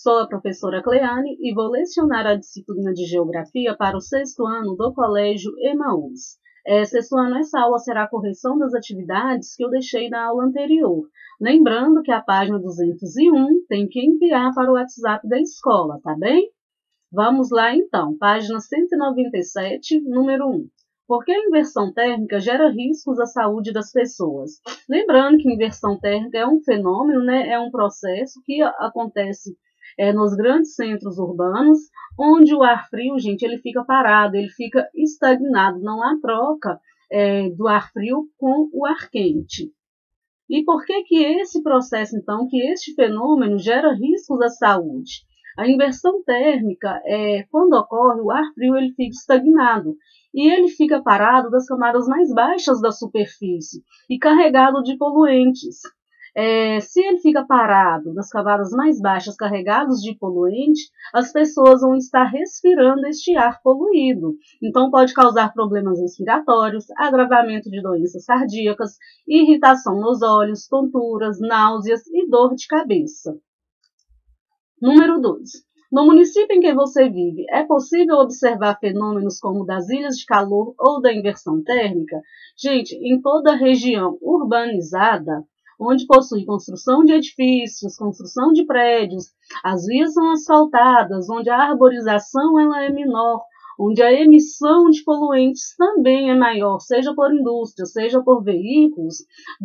Sou a professora Cleane e vou lecionar a disciplina de Geografia para o 6º ano do Colégio Emaús. Sexto ano, essa aula será a correção das atividades que eu deixei na aula anterior. Lembrando que a página 201 tem que enviar para o WhatsApp da escola, tá bem? Vamos lá então, página 197, número 1. Por que a inversão térmica gera riscos à saúde das pessoas? Lembrando que inversão térmica é um fenômeno, né? É um processo que acontece nos grandes centros urbanos, onde o ar frio, gente, ele fica parado, ele fica estagnado, não há troca do ar frio com o ar quente. E por que esse processo, então, que este fenômeno gera riscos à saúde? A inversão térmica, quando ocorre, o ar frio ele fica estagnado e ele fica parado das camadas mais baixas da superfície e carregado de poluentes. Se ele fica parado nas camadas mais baixas, carregados de poluente, as pessoas vão estar respirando este ar poluído. Então, pode causar problemas respiratórios, agravamento de doenças cardíacas, irritação nos olhos, tonturas, náuseas e dor de cabeça. Número 2. No município em que você vive, é possível observar fenômenos como das ilhas de calor ou da inversão térmica? Gente, em toda a região urbanizada, onde possui construção de edifícios, construção de prédios, as vias são asfaltadas, onde a arborização ela é menor, onde a emissão de poluentes também é maior, seja por indústria, seja por veículos,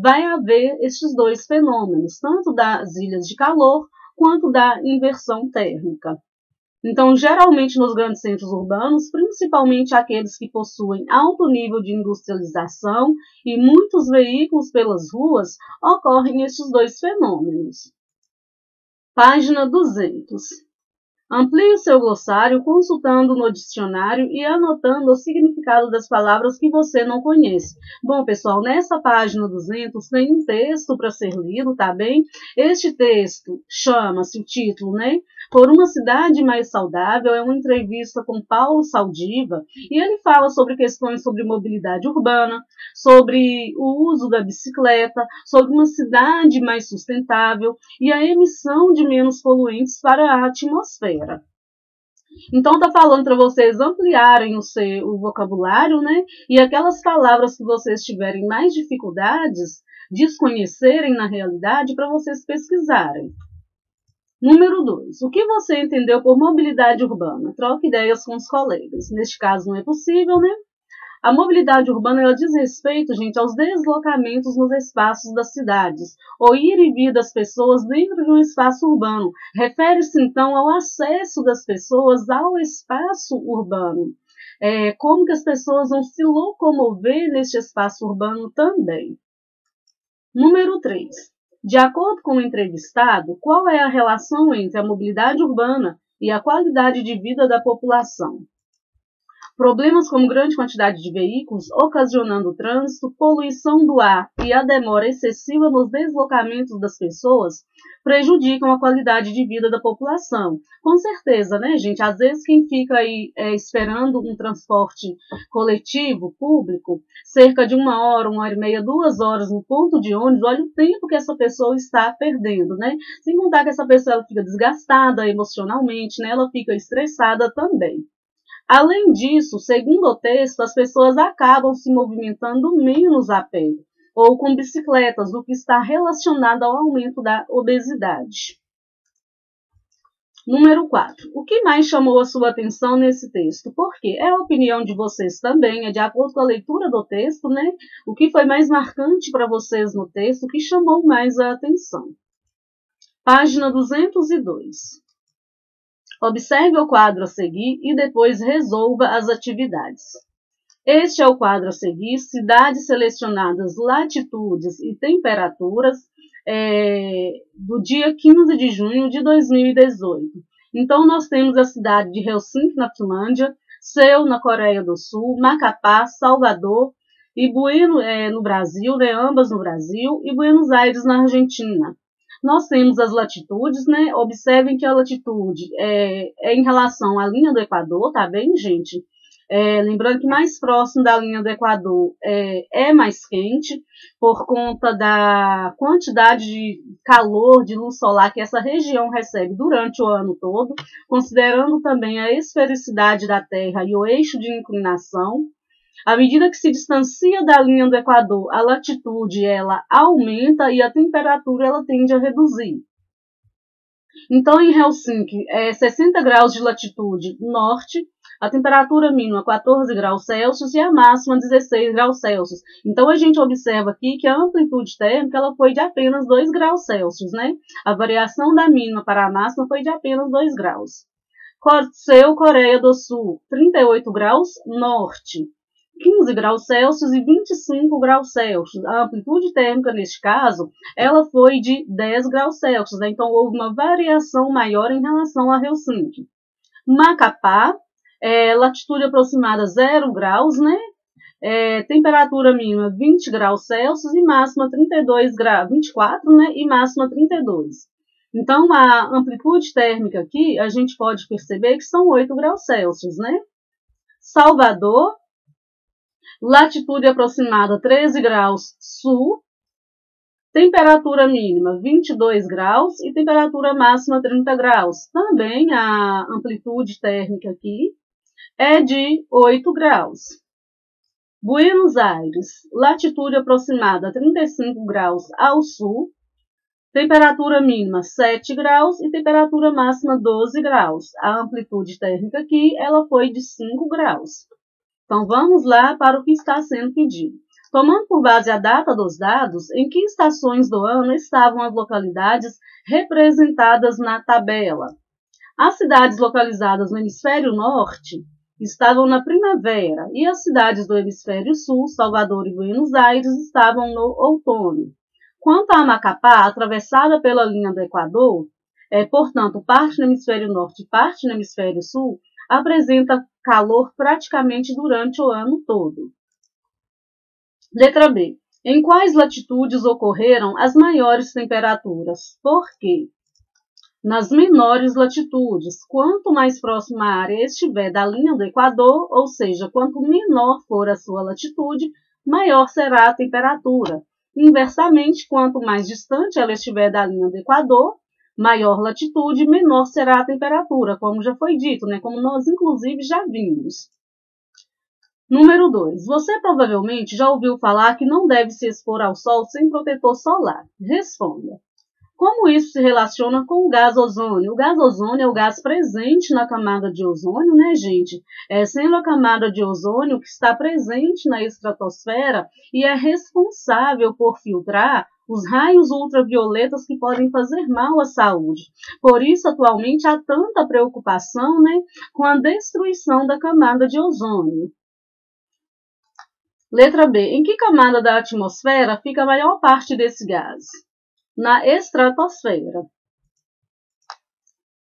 vai haver estes dois fenômenos, tanto das ilhas de calor quanto da inversão térmica. Então, geralmente nos grandes centros urbanos, principalmente aqueles que possuem alto nível de industrialização e muitos veículos pelas ruas, ocorrem estes dois fenômenos. Página 200. Amplie o seu glossário consultando no dicionário e anotando o significado das palavras que você não conhece. Bom, pessoal, nessa página 200 tem um texto para ser lido, tá bem? Este texto chama-se, o título, né? Por uma cidade mais saudável, é uma entrevista com Paulo Saldiva e ele fala sobre questões sobre mobilidade urbana, sobre o uso da bicicleta, sobre uma cidade mais sustentável e a emissão de menos poluentes para a atmosfera. Então, está falando para vocês ampliarem o vocabulário, né? E aquelas palavras que vocês tiverem mais dificuldades, desconhecerem na realidade, para vocês pesquisarem. Número 2. O que você entendeu por mobilidade urbana? Troque ideias com os colegas. Neste caso, não é possível, né? A mobilidade urbana ela diz respeito, gente, aos deslocamentos nos espaços das cidades, ou ir e vir das pessoas dentro de um espaço urbano. Refere-se, então, ao acesso das pessoas ao espaço urbano. Como que as pessoas vão se locomover neste espaço urbano também. Número 3. De acordo com o entrevistado, qual é a relação entre a mobilidade urbana e a qualidade de vida da população? Problemas como grande quantidade de veículos, ocasionando trânsito, poluição do ar e a demora excessiva nos deslocamentos das pessoas prejudicam a qualidade de vida da população. Com certeza, né, gente? Às vezes quem fica aí esperando um transporte coletivo, público, cerca de 1 hora, 1 hora e meia, 2 horas no ponto de ônibus, olha o tempo que essa pessoa está perdendo, né? Sem contar que essa pessoa ela fica desgastada emocionalmente, né? Ela fica estressada também. Além disso, segundo o texto, as pessoas acabam se movimentando menos a pé ou com bicicletas, o que está relacionado ao aumento da obesidade. Número 4. O que mais chamou a sua atenção nesse texto? Por quê? É a opinião de vocês também, é de acordo com a leitura do texto, né? O que foi mais marcante para vocês no texto, o que chamou mais a atenção. Página 202. Observe o quadro a seguir e depois resolva as atividades. Este é o quadro a seguir, cidades selecionadas, latitudes e temperaturas do dia 15 de junho de 2018. Então, nós temos a cidade de Helsinki, na Finlândia, Seul, na Coreia do Sul, Macapá, Salvador e no Brasil, né, ambas no Brasil, e Buenos Aires, na Argentina. Nós temos as latitudes, né? Observem que a latitude é em relação à linha do Equador, tá bem, gente? Lembrando que mais próximo da linha do Equador é mais quente, por conta da quantidade de calor, de luz solar que essa região recebe durante o ano todo, considerando também a esfericidade da Terra e o eixo de inclinação. À medida que se distancia da linha do Equador, a latitude ela aumenta e a temperatura ela tende a reduzir. Então, em Helsinki, 60 graus de latitude norte, a temperatura mínima 14 graus Celsius e a máxima 16 graus Celsius. Então, a gente observa aqui que a amplitude térmica ela foi de apenas 2 graus Celsius, né? A variação da mínima para a máxima foi de apenas 2 graus. Seul, Coreia do Sul, 38 graus norte, 15 graus Celsius e 25 graus Celsius. A amplitude térmica, neste caso, ela foi de 10 graus Celsius, né? Então houve uma variação maior em relação a Helsinki. Macapá, latitude aproximada 0 graus, né? Temperatura mínima 20 graus Celsius e máxima 32 graus, 24, né? E máxima 32. Então, a amplitude térmica aqui, a gente pode perceber que são 8 graus Celsius, né? Salvador, latitude aproximada 13 graus sul, temperatura mínima 22 graus e temperatura máxima 30 graus. Também a amplitude térmica aqui é de 8 graus. Buenos Aires, latitude aproximada 35 graus ao sul, temperatura mínima 7 graus e temperatura máxima 12 graus. A amplitude térmica aqui ela foi de 5 graus. Então, vamos lá para o que está sendo pedido. Tomando por base a data dos dados, em que estações do ano estavam as localidades representadas na tabela? As cidades localizadas no hemisfério norte estavam na primavera e as cidades do hemisfério sul, Salvador e Buenos Aires, estavam no outono. Quanto a Macapá, atravessada pela linha do Equador, portanto, parte no hemisfério norte e parte no hemisfério sul, apresenta calor praticamente durante o ano todo. Letra B. Em quais latitudes ocorreram as maiores temperaturas? Por quê? Nas menores latitudes, quanto mais próxima a área estiver da linha do Equador, ou seja, quanto menor for a sua latitude, maior será a temperatura. Inversamente, quanto mais distante ela estiver da linha do Equador, maior latitude, menor será a temperatura, como já foi dito, né? Como nós, inclusive, já vimos. Número 2. Você provavelmente já ouviu falar que não deve se expor ao sol sem protetor solar. Responda. Como isso se relaciona com o gás ozônio? O gás ozônio é o gás presente na camada de ozônio, né, gente? Sendo a camada de ozônio que está presente na estratosfera e é responsável por filtrar os raios ultravioletas que podem fazer mal à saúde. Por isso, atualmente, há tanta preocupação, né, com a destruição da camada de ozônio. Letra B. Em que camada da atmosfera fica a maior parte desse gás? Na estratosfera.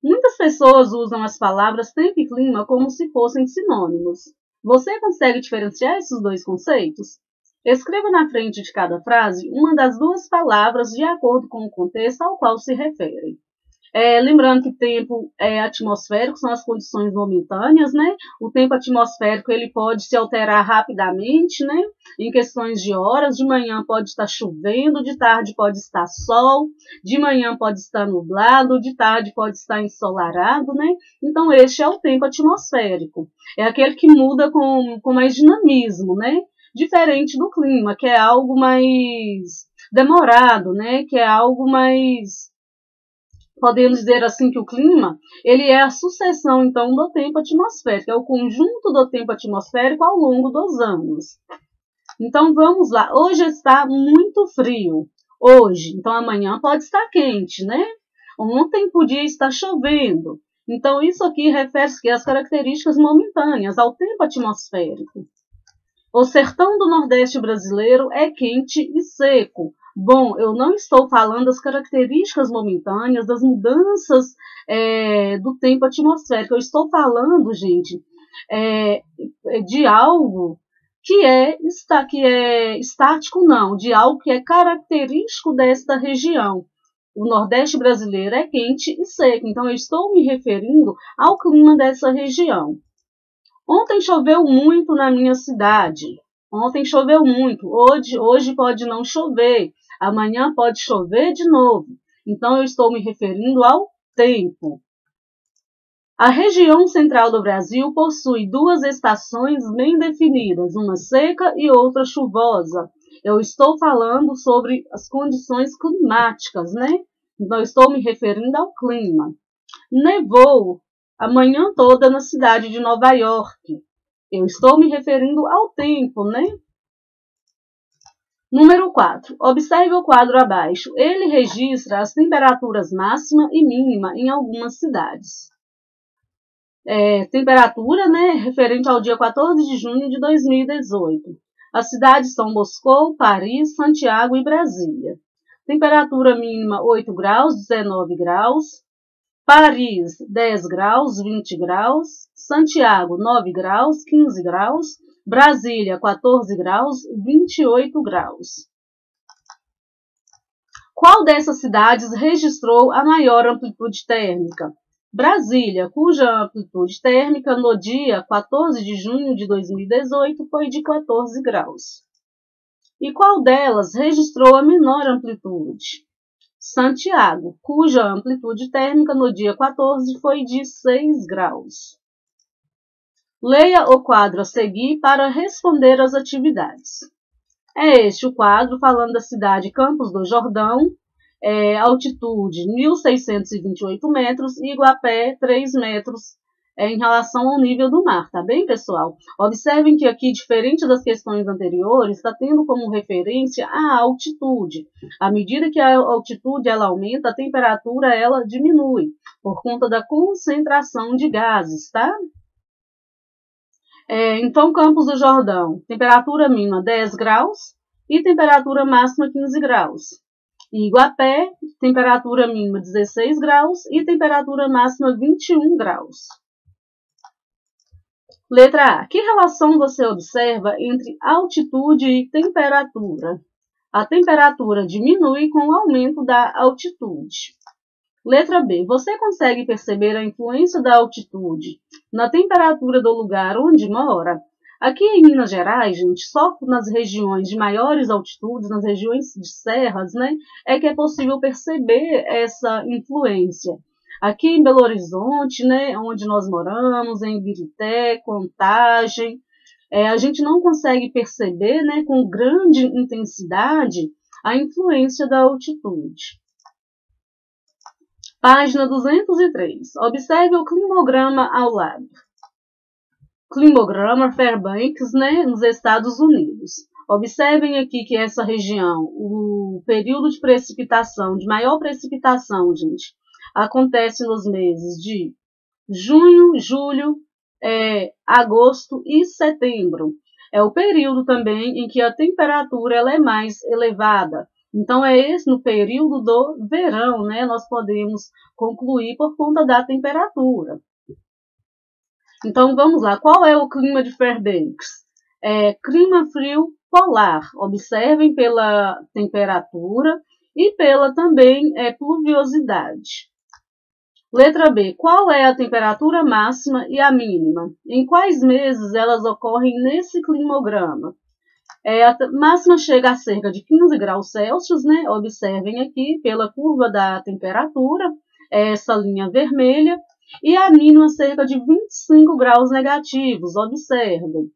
Muitas pessoas usam as palavras tempo e clima como se fossem sinônimos. Você consegue diferenciar esses dois conceitos? Escreva na frente de cada frase uma das duas palavras de acordo com o contexto ao qual se referem. Lembrando que tempo atmosférico são as condições momentâneas, né? O tempo atmosférico ele pode se alterar rapidamente, né? Em questões de horas. De manhã pode estar chovendo, de tarde pode estar sol, de manhã pode estar nublado, de tarde pode estar ensolarado, né? Então, este é o tempo atmosférico. É aquele que muda com mais dinamismo, né? Diferente do clima, que é algo mais demorado, né? Que é algo mais... Podemos dizer assim que o clima, ele é a sucessão, então, do tempo atmosférico, é o conjunto do tempo atmosférico ao longo dos anos. Então, vamos lá. Hoje está muito frio. Hoje. Então, amanhã pode estar quente, né? Ontem podia estar chovendo. Então, isso aqui refere-se às características momentâneas, ao tempo atmosférico. O sertão do Nordeste brasileiro é quente e seco. Bom, eu não estou falando das características momentâneas, das mudanças do tempo atmosférico. Eu estou falando, gente, de algo que é estático, não, de algo que é característico desta região. O Nordeste brasileiro é quente e seco, então eu estou me referindo ao clima dessa região. Ontem choveu muito na minha cidade. Ontem choveu muito. Hoje pode não chover. Amanhã pode chover de novo. Então, eu estou me referindo ao tempo. A região central do Brasil possui duas estações bem definidas, uma seca e outra chuvosa. Eu estou falando sobre as condições climáticas, né? Então, eu estou me referindo ao clima. Nevou a manhã toda na cidade de Nova York. Eu estou me referindo ao tempo, né? Número 4. Observe o quadro abaixo. Ele registra as temperaturas máxima e mínima em algumas cidades. Temperatura, né, referente ao dia 14 de junho de 2018. As cidades são Moscou, Paris, Santiago e Brasília. Temperatura mínima 8 graus, 19 graus. Paris, 10 graus, 20 graus. Santiago, 9 graus, 15 graus. Brasília, 14 graus, 28 graus. Qual dessas cidades registrou a maior amplitude térmica? Brasília, cuja amplitude térmica no dia 14 de junho de 2018 foi de 14 graus. E qual delas registrou a menor amplitude? Santiago, cuja amplitude térmica no dia 14 foi de 6 graus. Leia o quadro a seguir para responder às atividades. É este o quadro falando da cidade Campos do Jordão, altitude 1.628 metros e Iguapé 3 metros em relação ao nível do mar, tá bem, pessoal? Observem que aqui, diferente das questões anteriores, está tendo como referência a altitude. À medida que a altitude ela aumenta, a temperatura ela diminui, por conta da concentração de gases, tá? Então, Campos do Jordão, temperatura mínima 10 graus e temperatura máxima 15 graus. E Iguapé, temperatura mínima 16 graus e temperatura máxima 21 graus. Letra A. Que relação você observa entre altitude e temperatura? A temperatura diminui com o aumento da altitude. Letra B. Você consegue perceber a influência da altitude na temperatura do lugar onde mora? Aqui em Minas Gerais, gente, só nas regiões de maiores altitudes, nas regiões de serras, né, é que é possível perceber essa influência. Aqui em Belo Horizonte, né, onde nós moramos, em Ibirité, Contagem, a gente não consegue perceber, né, com grande intensidade a influência da altitude. Página 203. Observe o climograma ao lado. Climograma Fairbanks, né, nos Estados Unidos. Observem aqui que essa região, o período de precipitação, de maior precipitação, gente, acontece nos meses de junho, julho, agosto e setembro. É o período também em que a temperatura ela é mais elevada. Então, esse no período do verão, né, nós podemos concluir por conta da temperatura. Então, vamos lá. Qual é o clima de Fairbanks? Clima frio polar. Observem pela temperatura e pela também pluviosidade. Letra B. Qual é a temperatura máxima e a mínima? Em quais meses elas ocorrem nesse climograma? A máxima chega a cerca de 15 graus Celsius, né? Observem aqui pela curva da temperatura, essa linha vermelha, e a mínima cerca de 25 graus negativos, observem,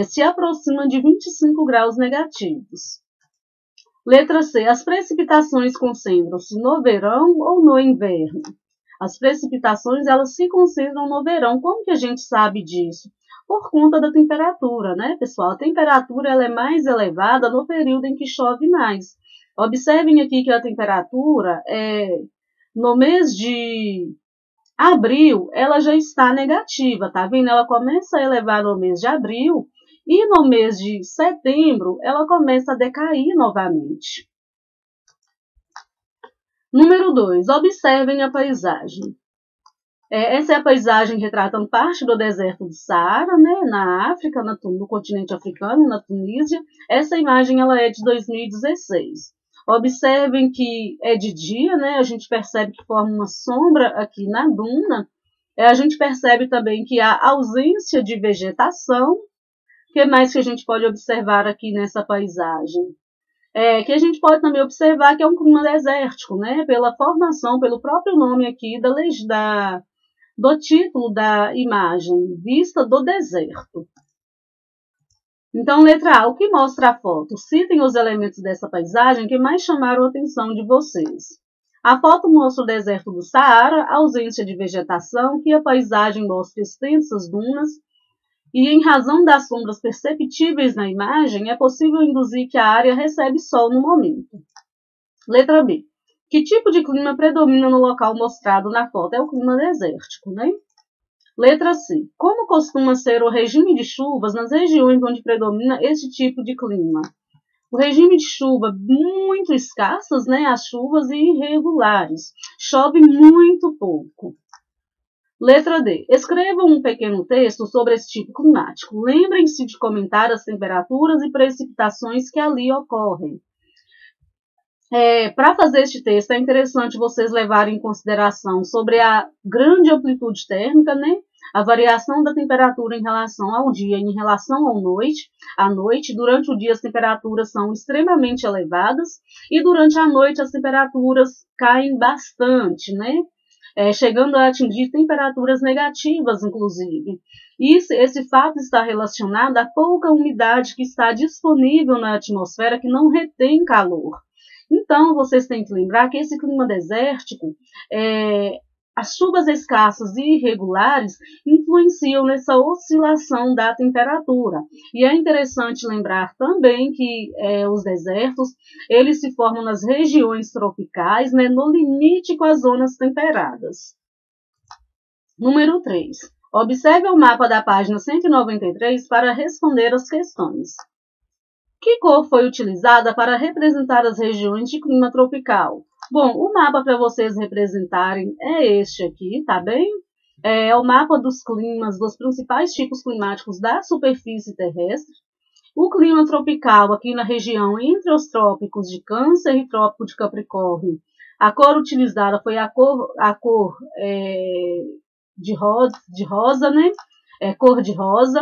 se aproxima de 25 graus negativos. Letra C. As precipitações concentram-se no verão ou no inverno? As precipitações elas se concentram no verão. Como que a gente sabe disso? Por conta da temperatura, né, pessoal? A temperatura ela é mais elevada no período em que chove mais. Observem aqui que a temperatura, no mês de abril, ela já está negativa, tá vendo? Ela começa a elevar no mês de abril e no mês de setembro, ela começa a decair novamente. Número 2. Observem a paisagem. Essa é a paisagem retratando parte do deserto do Saara, né, na África, no continente africano, na Tunísia. Essa imagem ela é de 2016. Observem que é de dia, né, a gente percebe que forma uma sombra aqui na duna, A gente percebe também que há ausência de vegetação. O que mais que a gente pode observar aqui nessa paisagem? Que a gente pode também observar que é um clima desértico, né? Pela formação, pelo próprio nome aqui do título da imagem, vista do deserto. Então, letra A, o que mostra a foto? Citem os elementos dessa paisagem que mais chamaram a atenção de vocês. A foto mostra o deserto do Saara, ausência de vegetação, que a paisagem mostra extensas dunas, e em razão das sombras perceptíveis na imagem, é possível induzir que a área recebe sol no momento. Letra B. Que tipo de clima predomina no local mostrado na foto? É o clima desértico, né? Letra C. Como costuma ser o regime de chuvas nas regiões onde predomina este tipo de clima? O regime de chuva muito escassas, né? As chuvas irregulares. Chove muito pouco. Letra D. Escreva um pequeno texto sobre esse tipo climático. Lembrem-se de comentar as temperaturas e precipitações que ali ocorrem. Para fazer este texto, é interessante vocês levarem em consideração sobre a grande amplitude térmica, né? A variação da temperatura em relação ao dia e em relação à noite. Durante o dia, as temperaturas são extremamente elevadas e durante a noite, as temperaturas caem bastante, né? Chegando a atingir temperaturas negativas, inclusive. Esse fato está relacionado à pouca umidade que está disponível na atmosfera, que não retém calor. Então, vocês têm que lembrar que esse clima desértico, as chuvas escassas e irregulares influenciam nessa oscilação da temperatura. E é interessante lembrar também que os desertos, eles se formam nas regiões tropicais, né, no limite com as zonas temperadas. Número 3. Observe o mapa da página 193 para responder as questões. Que cor foi utilizada para representar as regiões de clima tropical? Bom, o mapa para vocês representarem é este aqui, tá bem? É o mapa dos climas, dos principais tipos climáticos da superfície terrestre. O clima tropical aqui na região entre os trópicos de Câncer e trópico de Capricórnio. A cor utilizada foi a cor de rosa, né? Cor de rosa.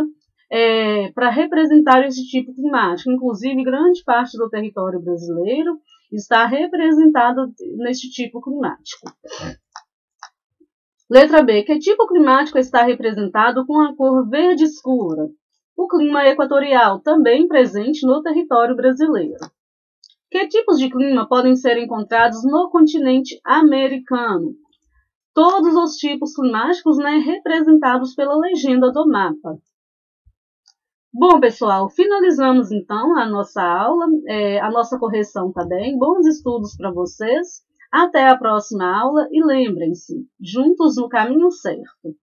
Para representar esse tipo climático. Inclusive, grande parte do território brasileiro está representada neste tipo climático. Letra B. Que tipo climático está representado com a cor verde escura? O clima equatorial, também presente no território brasileiro. Que tipos de clima podem ser encontrados no continente americano? Todos os tipos climáticos, né, representados pela legenda do mapa. Bom, pessoal, finalizamos então a nossa aula, a nossa correção também. Bons estudos para vocês. Até a próxima aula e lembrem-se, juntos no caminho certo.